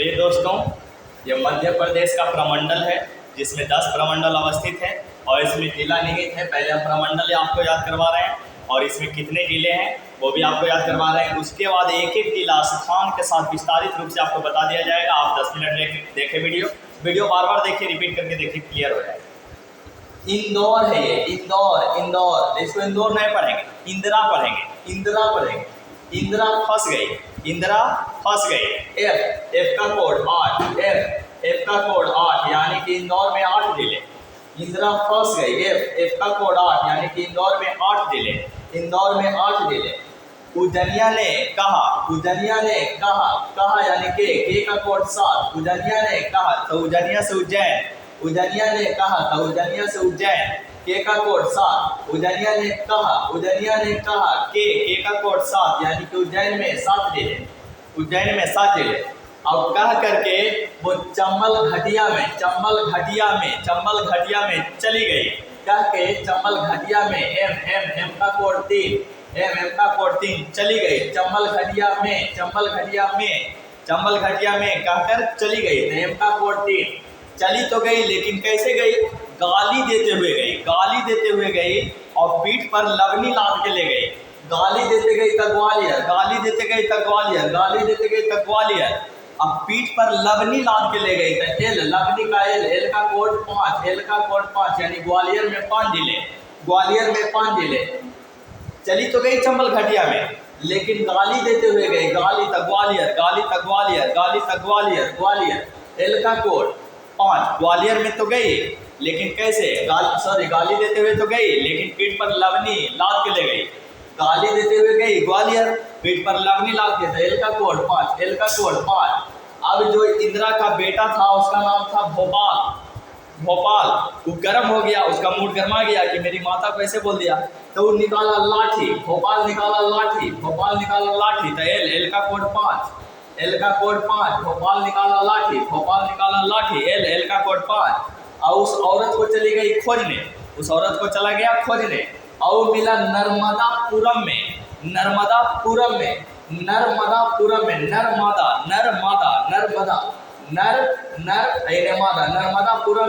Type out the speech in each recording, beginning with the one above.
प्रिय दोस्तों, ये मध्य प्रदेश का प्रमंडल है जिसमें 10 प्रमंडल अवस्थित है और इसमें जिला निहित है। पहले हम प्रमंडल आपको याद करवा रहे हैं और इसमें कितने जिले हैं वो भी आपको याद करवा रहे हैं। उसके बाद एक एक जिला स्थान के साथ विस्तारित रूप से आपको बता दिया जाएगा। आप 10 मिनट देखें वीडियो बार बार देखिए, रिपीट करके देखिए, क्लियर हो जाएगा। इंदौर है ये, इंदौर। इसको इंदौर नहीं पढ़ेंगे, इंदिरा पढ़ेंगे। इंदिरा फंस गई। एफ का कोड 8, एफ का कोड 8 यानी कि इंदौर में 8 जिले। इंदिरा फंस गई, एफ का कोड 8 यानी कि इंदौर में 8 जिले। उजनिया ने कहा यानी के का कोड 7। उजनिया ने कहा तो उजनिया से उज्जैन, के का कोड 7। उजनिया ने कहा के का कोड 7 यानी कि उज्जैन में 7 जिले। अब कह करके वो चंबल घटिया में चली गई। कह के चंबल घटिया में एम का कोड 3 चली गई। चंबल घटिया में कहकर चली गई। तो एम का कोड 3 चली तो गई, लेकिन कैसे गई? गाली देते हुए गई और पीठ पर लवनी लाद के ले गई। गाली देते गई तक ग्वालियर। अब पीठ पर लवनी लाद के ले गई। तो लवनी का एल का कोड 5 यानी ग्वालियर में 5 जिले। चली तो गई चंबल घटिया में, लेकिन गाली देते हुए गई। गाली तक ग्वालियर। एल का कोड 5 ग्वालियर में तो गई, लेकिन कैसे? गाली देते हुए तो गई, लेकिन पीठ पर लवनी लाद के ले गई। गाली देते हुए गई ग्वालियर, पीठ पर लवनी लाद के। एल का कोड 5। अब जो इंदिरा का बेटा था उसका नाम था भोपाल। वो गर्म हो गया, उसका मूड गर्मा गया कि मेरी माता को ऐसे बोल दिया, तो वो निकाला लाठी। भोपाल निकाला लाठी। तो एल का कोड 5। भोपाल निकाला लाठी। एल का कोड 5। और उस औरत को चली गई खोजने, और मिला नर्मदापुरम में। नर्मदापुरम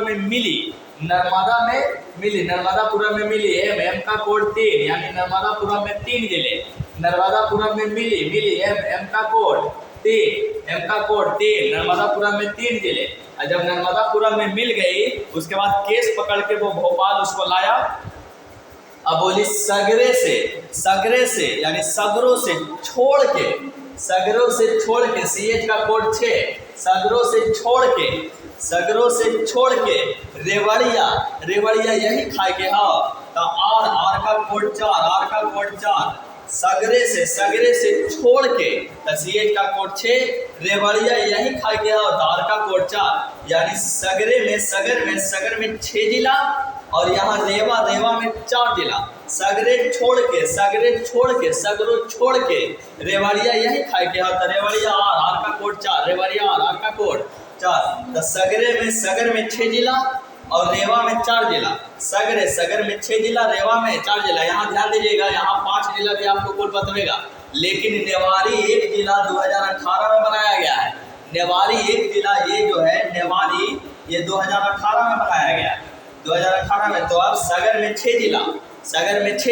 में मिली। नर्मदापुरम में मिली। एम का कोड 3 यानी नर्मदापुरम में 3 जिले। नर्मदापुरम में मिली एम का कोड 3 नर्मदापुरम में 3 जिले। और जब नर्मदापुरम में मिल गई, उसके बाद केस पकड़ के वो भोपाल उसको लाया। अब बोली सगरे से यानी सगरों से छोड़ के सीएच का कोड 6। सगरों से छोड़ के रेवड़िया यही खाए के। हाँ, तो आर का कोड 4। सगरे से छोड़ के सीएच का कोड 6, रेवड़िया यही खाए के। हाँ, तो आर का कोड 4 यानी सगर में 6 जिला और यहाँ रेवा में 4 जिला। सगरों छोड़ के रेवड़िया यही खाए के। हाँ, तो रेवड़िया आर का कोड 4। रेवड़िया आर का कोड 4। तो सगर में 6 जिला और रेवा में 4 जिला। सगर में 6 जिला, रेवा में 4 जिला। यहाँ ध्यान दीजिएगा, यहाँ 5 जिला भी आपको कुल बतवेगा, लेकिन नेवारी 1 जिला 2018 में बनाया गया है। नेवारी 1 जिला ये जो है नेवारी, ये 2018 में बनाया गया है। 2018 में। तो अब सगर में 6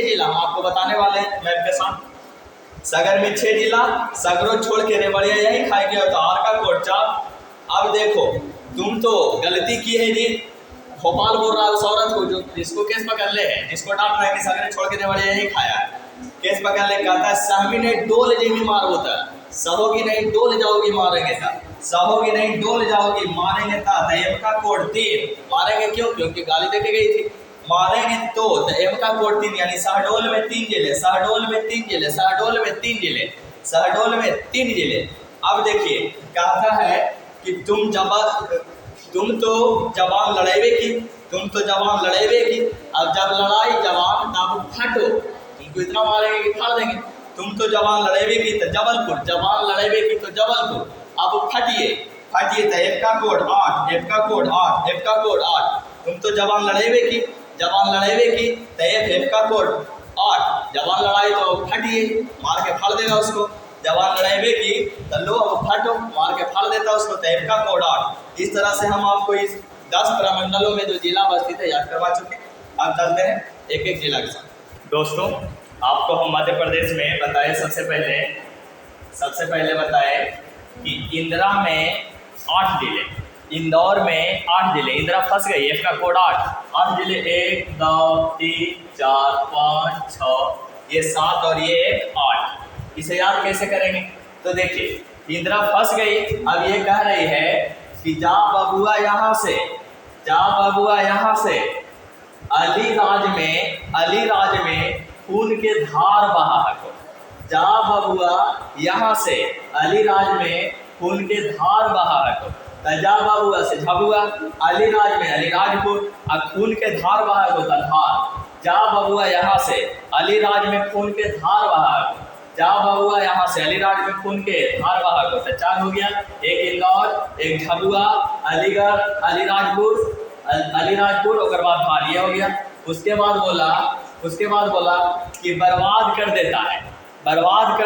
जिला हम आपको बताने वाले हैं मैप के साथ। सगर में 6 जिला, सगरों छोड़ के रेवड़िया यही खाए के। तो आर का कोड 4। अब देखो, तुम तो गलती की है जी। भोपाल बोल रहा है उस औरत को जिसको केस पकड़ ले है, जिसको डांट रहा है कि सगरे छोड़ के रेवड़िया यही खाया है। केस पकड़ ले, कहता है सहमी नहीं डोल जी में मार होता है। सहोगी नहीं डोल जाओगी मारेंगे था। मारेंगे था। एम का कोड 3। मारेंगे क्यों? क्योंकि गाली देके गई थी। मारेंगे तो एम का कोड 3 यानी शहडोल में 3 जिले। अब देखिए, कहता है कि तुम तो जवान लड़ेबे की। अब जब लड़ाई जवान तब फटो। तुमको इतना मारेंगे कि फाड़ देंगे। तुम तो जवान लड़ेबे की तो जबलपुर। अब फटिए। तो एफ का कोड 8। तुम तो जवान लड़ेबे की तो एफ का कोड 8। जवान लड़ाई तो फटिए, मार के फाड़ देगा उसको। जवान लड़ाई की तो लो अब फट मार के फाड़ देता उसको, तो एम का कोड 8। इस तरह से हम आपको इस 10 प्रमंडलों में जो जिला अवस्थित है याद करवा चुके। अब चलते हैं एक एक जिला के साथ। दोस्तों आपको हम मध्य प्रदेश में बताए, सबसे पहले बताए कि इंदिरा में 8 जिले, इंदौर में 8 जिले, इंदिरा फंस गई, एफ का कोड 8 जिले, 1 2 3 4 5 6, ये 7 और ये 8। इसे याद कैसे करेंगे? तो देखिए इंदिरा फंस गई, अब ये कह रही है कि जा बबुआ यहाँ से, जा बबुआ यहाँ से अलीराज में खून के धार बहा हको, जा बबुआ यहाँ से अलीराज में खून के धार बहा हको। जा बबुआ से झबुआ, अलीराज में अलीराजपुर, और खून के धार बहा हको तो धार। जा बबुआ यहाँ से अलीराज में खून के धार बहा हको, जा बबुआ यहाँ से अलीराज में खून के धार बहा हको। तो 4 हो गया, एक इंदौर, एक झबुआ, अलीगढ़, अलीराजपुर और बाद धार, ये हो गया। उसके बाद बोला कि बर्बाद कर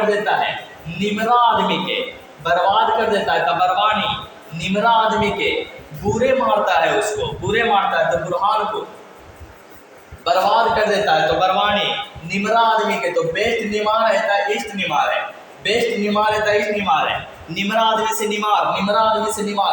देता है निमरा आदमी के, बर्बाद कर देता है तो बरवानी, निमरा आदमी के बुरे मारता है उसको, बुरे मारता है तो बुरहानपुर, बर्बाद कर देता है तो बरवानी, निमरा आदमी के तो बेस्ट निमार है तो ईस्ट निमार है, बेस्ट निमार है तो ईस्ट निमार है, निमरा आदमी से निमार,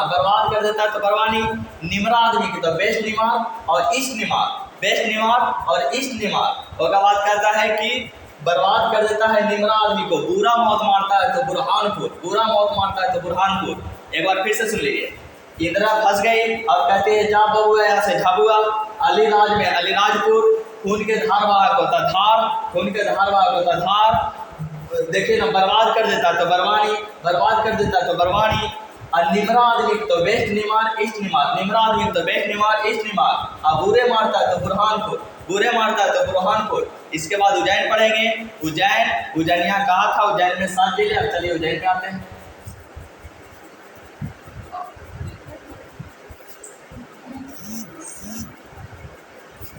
बर्बाद कर देता है तो बरवानी, निमरा आदमी के तो बेस्ट निमार और ईस्ट निमार, बेस्ट निमार और ईस्ट निमार। उसके बाद कहता है कि बर्बाद कर देता है निमरा आदमी को, बुरा मौत मारता है तो बुरहानपुर, बुरा मौत मारता है तो बुरहानपुर। एक बार फिर से सुन लीजिए, इंदिरा फंस गई और कहते हैं जा बबुआ यहाँ से झबुआ, अलीराज में अलीराजपुर, खून के धार बहा को था धार, खून के धार बहा को था धार। देखिए ना, बर्बाद कर देता तो बरवानी, बर्बाद कर देता तो बरवानी, और निमरा आदमी तो बेस्ट निमार ईस्ट निमार, निमरा आदमी तो बेस्ट निमार ईस्ट निमार, और बुरे मारता है तो बुरहानपुर, बुरे मारता है तो बुरहानपुर। इसके बाद उज्जैन पढ़ेंगे, उज्जैन यहाँ कहा था, उज्जैन में 7 जिले। अब चलिए उज्जैन पे आते हैं।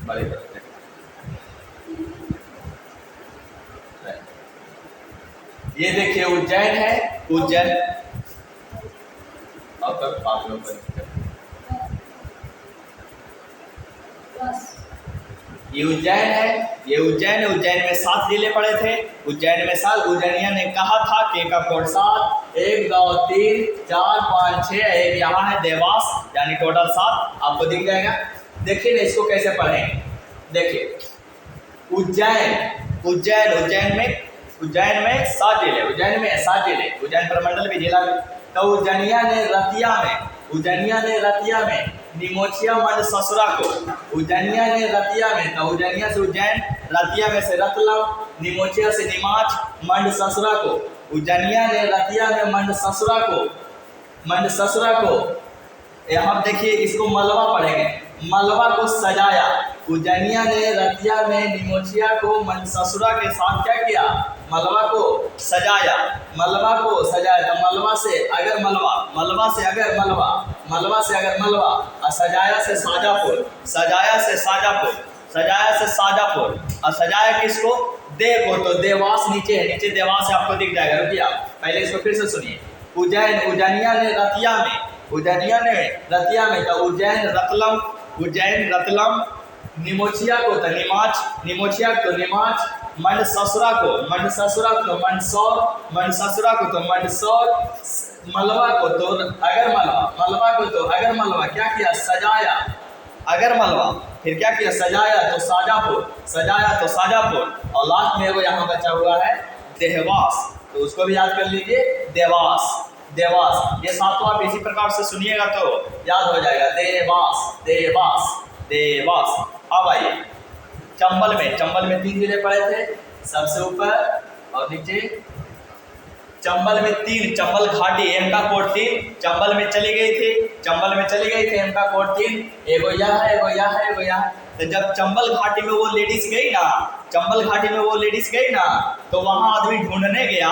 बड़े ये देखिए उज्जैन है, उज्जैन ये उज्जैन है, ये उज्जैन में 7 जिले पड़े थे। उज्जैन में उज्जैनिया ने कहा था कि का कोड 7, 1 2 3 4 5 6, एक यहाँ है देवास, यानी टोटल 7 आपको दिख जाएगा। देखिए ना इसको कैसे पढ़ेंगे। देखिए उज्जैन में 7 जिले, उज्जैन प्रमंडल भी जिला। तो उज्जैनिया ने रतिया में निमोचिया मंड ससुरा को, उज्जैनिया ने रतिया में, तो उज्जैनिया से उज्जैन, रतिया में से रतलम, निमोचिया से निमाच, मंड ससुरा को, उज्जैनिया ने रतिया में मंड ससुरा को यहाँ देखिए इसको मलबा पढ़ेंगे, मलबा को सजाया। उज्जैनिया ने रतिया में निमोचिया को मंड ससुरा के साथ क्या किया? मलबा को सजाया, तो मलबा से अगर मलबा, मलबा से अगर मलबा, और सजाया से साजापुर, और सजाया किसको? देव को। तो देवास नीचे है, नीचे देवास है, आपको दिख जाएगा। रुकिए पहले इसको फिर से सुनिए। उज्जैनिया ने रतिया में, तो उज्जैन रतलम, निमोचिया को तो निमाच, मंड ससुरा को तो मंदसौर, को तो मंदसौर, मलबा को तो अगर मलबा, क्या किया? सजाया। अगर मलबा फिर क्या किया? सजाया तो साजापुर, और लास्ट में वो यहाँ बचा हुआ है देवास, तो उसको भी याद कर लीजिए, देवास। ये 7 आप इसी प्रकार से सुनिएगा तो याद हो जाएगा, देवास। अब आइए चंबल में 3 जिले पड़े थे, सबसे ऊपर और नीचे। चंबल में 3, चंबल घाटी, एम का कोड 3 चंबल में चली गई थी, एम का कोड 3, एगो यहाँ है। तो जब चंबल घाटी में वो लेडीज गई ना, तो वहाँ आदमी ढूंढने गया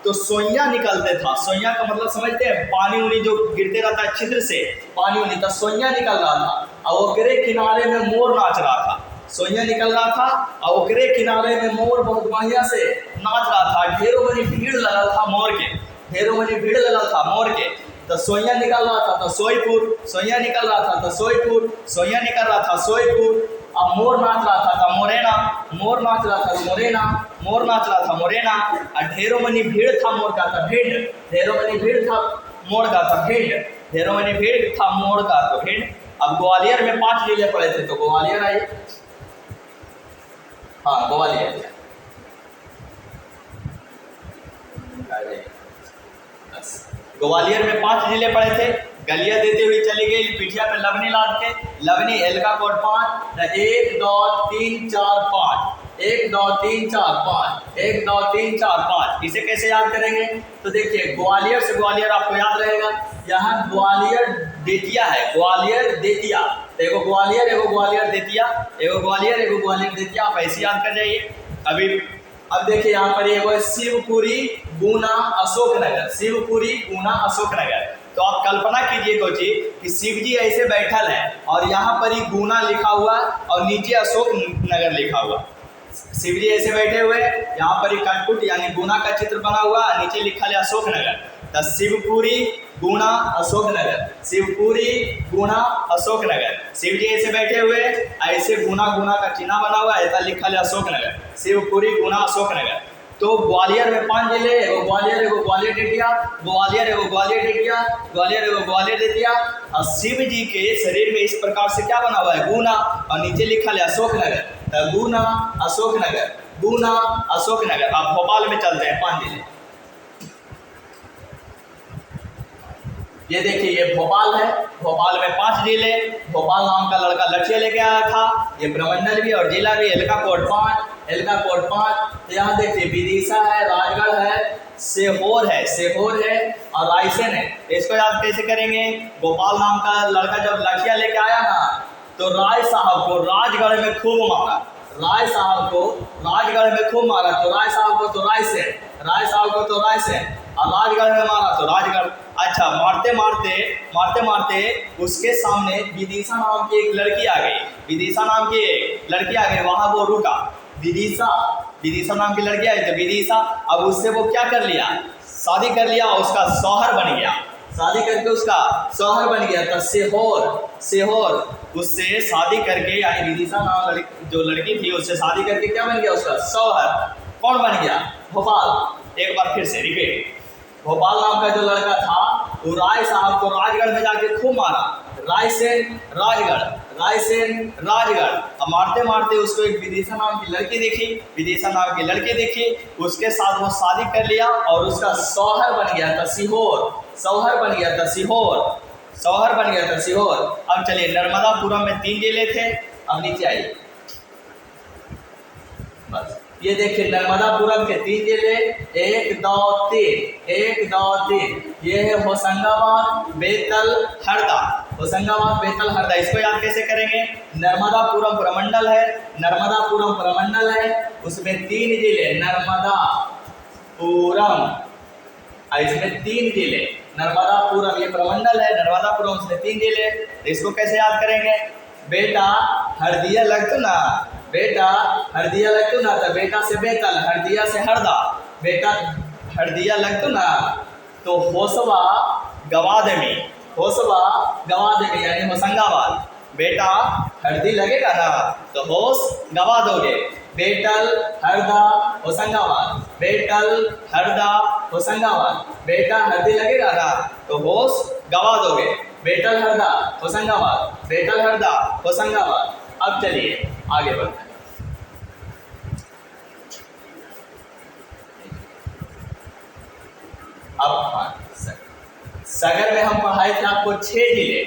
तो सोइया निकलते था। सोइया का मतलब समझते हैं? पानी उनी जो गिरते रहता है छिद्र से, पानी उनी, तो सोइया निकल रहा था, और वो गिरे किनारे में मोर नाच रहा था। सोइया निकल रहा था और ओकरे किनारे में मोर बहुत बढ़िया से नाच रहा था। ढेरों बड़ी भीड़ लगा था मोर के, ढेरों बड़ी भीड़ लगा था मोर के। तो सोइया निकल रहा था तो सोईपुर, सोइया निकल रहा था तो सोईपुर, सोइया निकल रहा था सोईपुर। अब मोर नाच रहा था मोरेना, मोर नाच रहा था मोरेना, मोर नाच रहा था मोरेना। और ढेरों मनी भीड़ था मोर का था भिंड, ढेरों मनी भीड़ था मोर का था भिंड, ढेरों मनी भीड़ था मोर का तो भिंड। अब ग्वालियर में 5 जिले पड़े थे तो ग्वालियर आइए, हाँ ग्वालियर। ग्वालियर में 5 जिले पड़े थे। गलिया देते हुए चली गई पीठिया पे लवनी लाद के, लवनी एल का कोड 5, 1 2 3 4 5, 1 2 3 4 5, 1 2 3 4 5। इसे कैसे याद करेंगे? तो देखिए ग्वालियर से ग्वालियर आपको याद रहेगा, यहाँ ग्वालियर देतिया है, ग्वालियर देतिया, एगो ग्वालियर एगो ग्वालियर देतिया, एगो ग्वालियर एगो ग्वालियर देतिया, आप ऐसे याद कर जाइए। अभी अब देखिए यहाँ पर एगो शिवपुरी गुना अशोकनगर, शिवपुरी गुना अशोकनगर। तो आप कल्पना कीजिए कोची कि शिव जी ऐसे बैठल है और यहाँ पर ही गुना लिखा हुआ और नीचे अशोक नगर लिखा हुआ। शिव जी ऐसे बैठे हुए, यहाँ पर ही कटकुट यानी गुना का चित्र बना हुआ, नीचे लिखा है अशोक नगर। तो शिवपुरी गुना अशोक नगर, शिवपुरी गुना अशोक नगर। शिव जी ऐसे बैठे हुए, ऐसे गुना गुना का चिन्ह बना हुआ, ऐसा लिखा है अशोक नगर, शिवपुरी गुना अशोक नगर। तो ग्वालियर में 5 जिले, एगो ग्वालियर एगो ग्वालियर देतिया, ग्वालियर एगो ग्वालियर देतिया, ग्वालियर एगो ग्वालियर देतिया। और शिव जी के शरीर में इस प्रकार से क्या बना हुआ है? गुना, और नीचे लिखा है अशोक नगर। तो गुना अशोक नगर, गुना अशोक नगर। अब भोपाल में चलते हैं 5 जिले। ये देखिए ये भोपाल है, भोपाल में 5 जिले। भोपाल नाम का लड़का लठिया लेके आया था। ये प्रमंडल भी और जिला भी, एल का कोड 5, एल का कोड 5। यहाँ देखिए विदिशा है, राजगढ़ है, सीहोर है, सीहोर है और रायसेन है। इसको याद कैसे करेंगे? गोपाल नाम का लड़का जब लठिया लेके आया ना तो राय साहब को राजगढ़ में खूब मारा, राय साहब को राजगढ़ में खूब मारा। तो राय साहब को तो रायसेन, राय साहब को तो रायसेन, और राजगढ़ में मारा तो राजगढ़। अच्छा, मारते मारते मारते मारते उसके सामने विदिशा नाम की एक लड़की आ गई, विदिशा नाम की एक लड़की आ गई, वहां वो रुका। विदिशा, विदिशा नाम की लड़की आई तो विदिशा, अब उससे वो क्या कर लिया? शादी कर लिया, उसका शौहर बन गया, शादी करके उसका शौहर बन गया। तो सीहोर, सीहोर उससे शादी करके, यानी विदिशा नाम जो लड़की थी उससे शादी करके क्या बन गया? उसका शौहर। कौन बन गया? भोपाल। एक बार फिर से रिपीट, भोपाल नाम का जो लड़का था वो राय साहब को राजगढ़ में जाके खूब मारा, रायसेन राजगढ़, रायसेन राजगढ़। अब मारते मारते उसको एक विदिशा नाम की लड़की दिखी, विदिशा नाम की लड़की दिखी, उसके साथ वो शादी कर लिया और उसका शौहर बन गया था सीहोर, शौहर बन गया था सीहोर, शौहर बन गया था सीहोर। अब चलिए नर्मदापुरम में 3 जिले थे। अब नीचे आइए, बस ये देखिए नर्मदापुरम के 3 जिले, 1 2 3, 1 2 3। ये है होशंगाबाद, बेतल, हरदा, होशंगाबाद, बेतल, हरदा। इसको याद कैसे करेंगे? नर्मदापुरम प्रमंडल है, नर्मदापुरम प्रमंडल है, उसमें 3 जिले नर्मदापुरम, इसमें 3 जिले नर्मदापुरम, ये प्रमंडल है नर्मदापुरम, उसमें 3 जिले। इसको कैसे याद करेंगे? बेटा हरदिया लगतो ना, बेटा हरदिया लगतो ना, तो बेटा से बेतल, हरदिया से हरदा, बेटा हरदिया लगतो ना तो होशवा गवादमी, होशवा गवादमी यानी होशंगाबाद। बेटा हरदी लगेगा ना तो होश गवा दोगे। बेटल हरदा होशंगाबाद, बेटल हरदा होशंगाबाद। बेटा हरदी लगेगा ना तो होश गवा दोगे। बेटल हरदा होशंगाबाद, बेटल हरदा होशंगाबाद। अब चलिए आगे बढ़ते हैं। अब सागर में हम पढ़ाए थे आपको 6 जिले।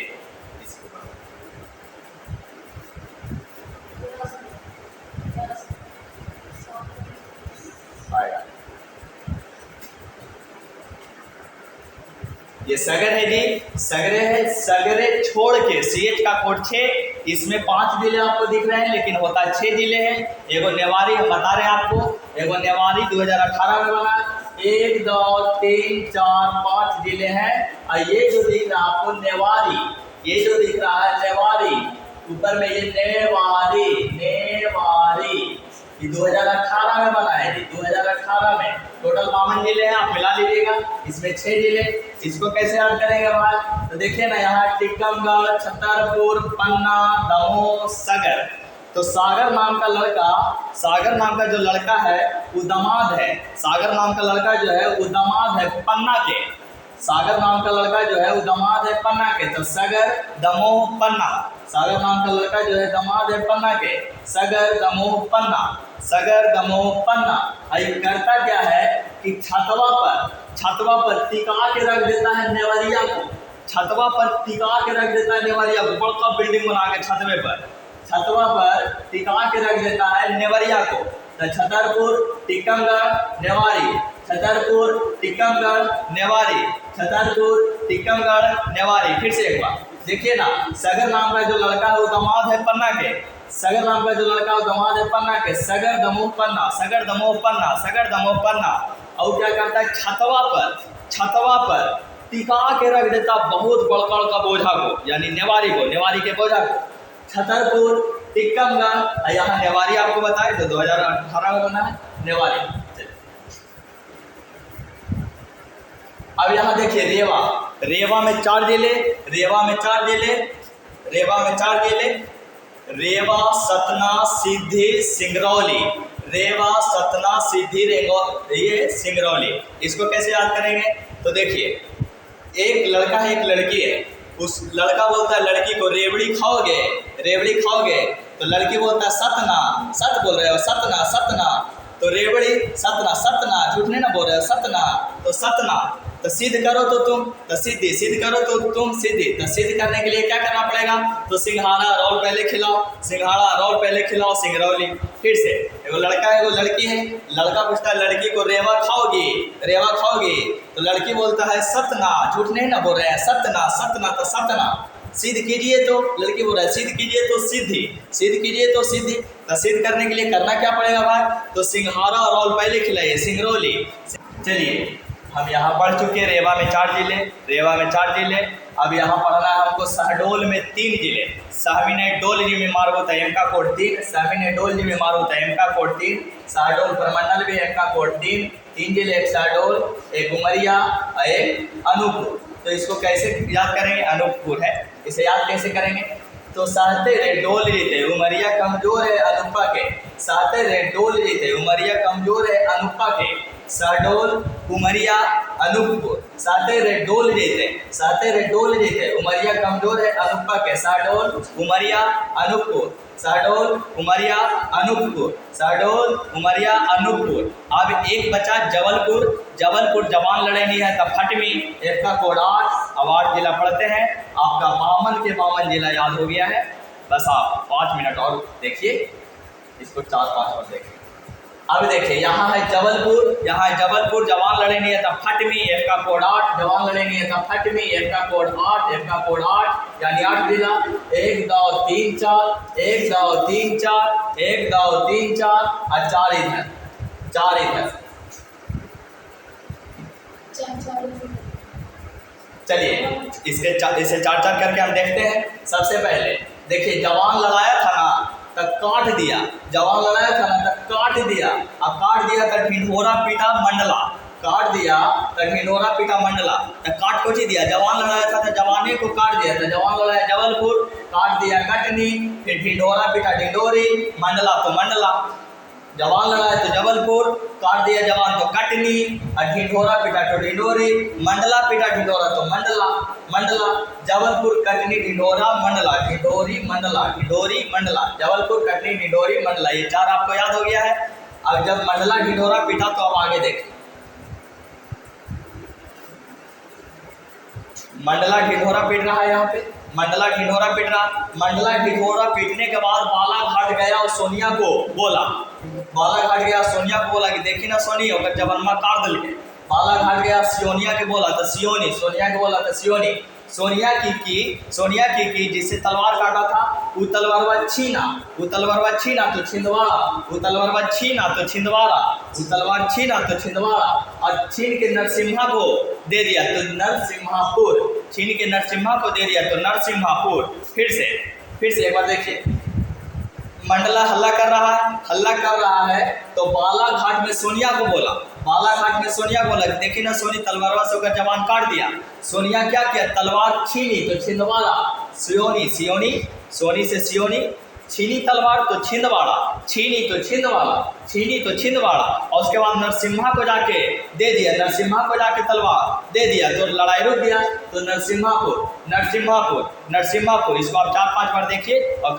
ये सगर है जी, सगरे है, सगरे छोड़ के CH का कोड 6, इसमें 5 जिले आपको दिख रहे हैं लेकिन होता 6 जिले हैं। एगो नेवारी हम बता रहे हैं आपको, एगो नेवारी 2018 में बना, 1 2 3 4 5 जिले हैं। और ये जो दिख रहा है आपको नेवारी, ये जो दिख रहा है नेवारी, ऊपर में ये नेवारी, नेवारी ये 2018 में बना है, 2018 में। टोटल 52 जिले हैं, आप मिला लीजिएगा, इसमें 6 जिले। इसको कैसे याद करेंगे भाई? तो देखिए ना, यहाँ टिकमगढ़, छतरपुर, पन्ना, दमोह, सागर। तो सागर नाम का लड़का, सागर नाम का जो लड़का है वो दामाद है, सागर नाम का लड़का जो है वो दामाद है पन्ना के। सागर नाम का लड़का जो है वो दामाद है पन्ना के। तो सागर, दमोह, पन्ना। सागर नाम का लड़का जो है दामाद है पन्ना के। सागर, दमोह, पन्ना, सागर, दमोह, पन्ना। ये करता क्या है कि छतवा पर टिका के रख देता है नेवरिया को। छतवा पर टिका के रख देता है नेवरिया को, बड़ा बिल्डिंग बना के छतवे पर, छतवा पर टिका के रख देता है नेवरिया को। तो छतरपुर, टिकमगढ़, नेवारी, छतरपुर, टिकमगढ़, नेवारी, छतरपुर, टिकमगढ़, नेवारी। फिर से एक बार देखिए ना, सागर नाम का जो लड़का है वो दामाद है पन्ना के। सागर नाम का जो लड़का है वो दामाद है पन्ना के। सागर, दमोह, पन्ना, सागर, दमोह, पन्ना, सागर, दमोह, पन्ना। और क्या करता है, छतवा पर टिका के रख देता बहुत बड़का का बोझा को, यानी नेवारी को, नेवारी के बोझा को। छतरपुर, टिकमगढ़, यहाँ नेवारी आपको बताए तो 2018 में बना है नेवारी। अब यहाँ देखिए रेवा, रेवा में 4 जिले, रेवा में 4 जिले, रेवा में 4 जिले, रेवा, सतना, सीधी, सिंगरौली। रेवा, सतना, सीधी, ये सिंगरौली। इसको कैसे याद करेंगे? तो देखिए, एक लड़का है, एक लड़की है। उस लड़का बोलता है लड़की को रेवड़ी खाओगे, रेवड़ी खाओगे। तो लड़की बोलता है सतना, सत बोल रहे हो, सतना, सतना। तो रेवड़ी, सतना, सतना, झूठ नहीं ना बोल रहे हो, सतना। तो सतना, तो सिद्ध करो तो तुम, तो सिद्धि, सिद्ध करो तो तुम, सिद्धि। तो सिद्ध करने के लिए क्या करना पड़ेगा? तो सिंघाड़ा रोल पहले खिलाओ, सिंघाड़ा रोल पहले खिलाओ, सिंगरौली। फिर से, एगो लड़का है, एगो लड़की है। लड़का पूछता है लड़की को रेवा खाओगी, रेवा खाओगी। तो लड़की बोलता है सतना, झूठ नहीं ना बोल रहे हैं, सतना, सतना। तो सतना, सिद्ध कीजिए तो, लड़की बोल रहा है सिद्ध कीजिए तो सिद्धि, सिद्ध कीजिए तो सिद्धि। तो सिद्ध करने के लिए करना क्या पड़ेगा भाई? तो सिंघाड़ा रोल पहले खिलाइए, सिंगरौली। चलिए, हम यहाँ पढ़ चुके हैं रेवा में 4 जिले, रेवा में 4 जिले। अब यहाँ पढ़ना है हमको शहडोल में 3 जिले। साहबिने डोलजी में मारो तो एम का कोड 3, साहबिने डोलजी में मारो तो एम का कोड 3, शहडोल प्रमंडल में एम का कोड 3 जिले, एक शहडोल, एक उमरिया और एक अनूपपुर। तो इसको कैसे याद करेंगे? अनूपपुर है, इसे याद कैसे करेंगे? तो सहते रे डोल जीते, उमरिया कमजोर है अनुपा के। सहते रे डोल जीते, उमरिया कमजोर है अनुपा के। शहडोल, उमरिया, अनूपपुर। सहते रे डोल जीते, सहते रे डोल जीते, उमरिया कमजोर है अनुपा के। शहडोल, उमरिया, अनूपपुर, शहडोल, उमरिया, अनूपपुर, शहडोल, उमरिया, अनूपपुर। अब एक बचा जबलपुर। जबलपुर जवान लड़े नहीं है तब फटमी, एक का कोड 8। अब 8 जिला पढ़ते हैं, आपका 52 के 52 जिला याद हो गया है। बस आप 5 मिनट और देखिए, इसको 4-5 और देखिए। अब देखिए, यहाँ है जबलपुर, यहाँ है जबलपुर जवान लड़े नहीं है तब फटमी, एक का कोड 8। जवान लड़े नहीं है तब फटमी, एक का कोड 8, एक का कोड 8, यानी 8 जिला। 1 2 3 4, 1 2 3 4, 1 2 3 4 और 4 इधर, 4 इधर। चलिए, इसे 4-4 करके हम देखते हैं। सबसे पहले देखिए, जवान लड़ाया था ना तब काट दिया, जवान लड़ाया था ना तब काट दिया। अब काट दिया तो ढिंढोरा पीटा मंडला, काट दिया तो ढिंढोरा पीटा मंडला। तो काट को ही दिया, जवान लड़ाया था तो जवाने को काट दिया। तो जवान लड़ाया जबलपुर, काट दिया कटनी, फिर ढिंढोरा पीटा ढिंढोरी, मंडला तो मंडला। जवान लड़ाया तो जबलपुर, काट दिया जवान तो कटनी, और ढिंढोरा पीटा तो ढिंढोरी, मंडला पीटा ढिंढोरा तो मंडला, मंडला। जबलपुर, कटनी, ढिंढोरा, मंडला, ढिंढोरी, मंडला, ढिंढोरी, मंडला, जबलपुर, कटनी, ढिंढोरी, मंडला। ये 4 आपको याद हो गया है। अब जब मंडला ढिंढोरा पीटा तो अब आगे देखिए, मंडला ढिंढोरा पीट रहा है। यहाँ पे मंडला ढिंढोरा पीट रहा। मंडला ढिंढोरा पीटने के बाद बालाघाट गया और सोनिया को बोला, बालाघाट गया सोनिया को बोला कि देखी ना सोनी, अगर जबनमा काट दिल के। बालाघाट गया सियोनिया के बोला तो सियोनी, सोनिया के बोला तो सियोनी। सोनिया की जिससे तलवार काटा था वो तलवारवा छीना, वो तलवारवा छीना तो छिंदवाड़ा, वो तलवारवा छीना तो छिंदवाड़ा, वो तलवार छीना तो छिंदवाड़ा। और छीन के नरसिम्हा को दे दिया तो नरसिम्हापुर, छीन के नरसिम्हा को दे दिया तो नरसिम्हापुर। फिर से फिर से एक बार देखिए, मंडला हल्ला कर रहा है तो बालाघाट में सोनिया को बोला, बालाघाट में सोनिया को बोला, देखिए ना सोनी तलवारवा से होकर जवान काट दिया। सोनिया क्या किया, तलवार छीनी तो छिंदवाड़ा, सोनी से सियोनी, छीनी तलवार तो छिंदवाड़ा, छीनी तो छिंदवाड़ा। और उसके बाद नरसिम्हा को जाके दे दिया, नरसिम्हा को जाके तलवार दे दिया तो लड़ाई रुक गया। तो नरसिम्हापुर, इसको आप 4-5 बार देखिए और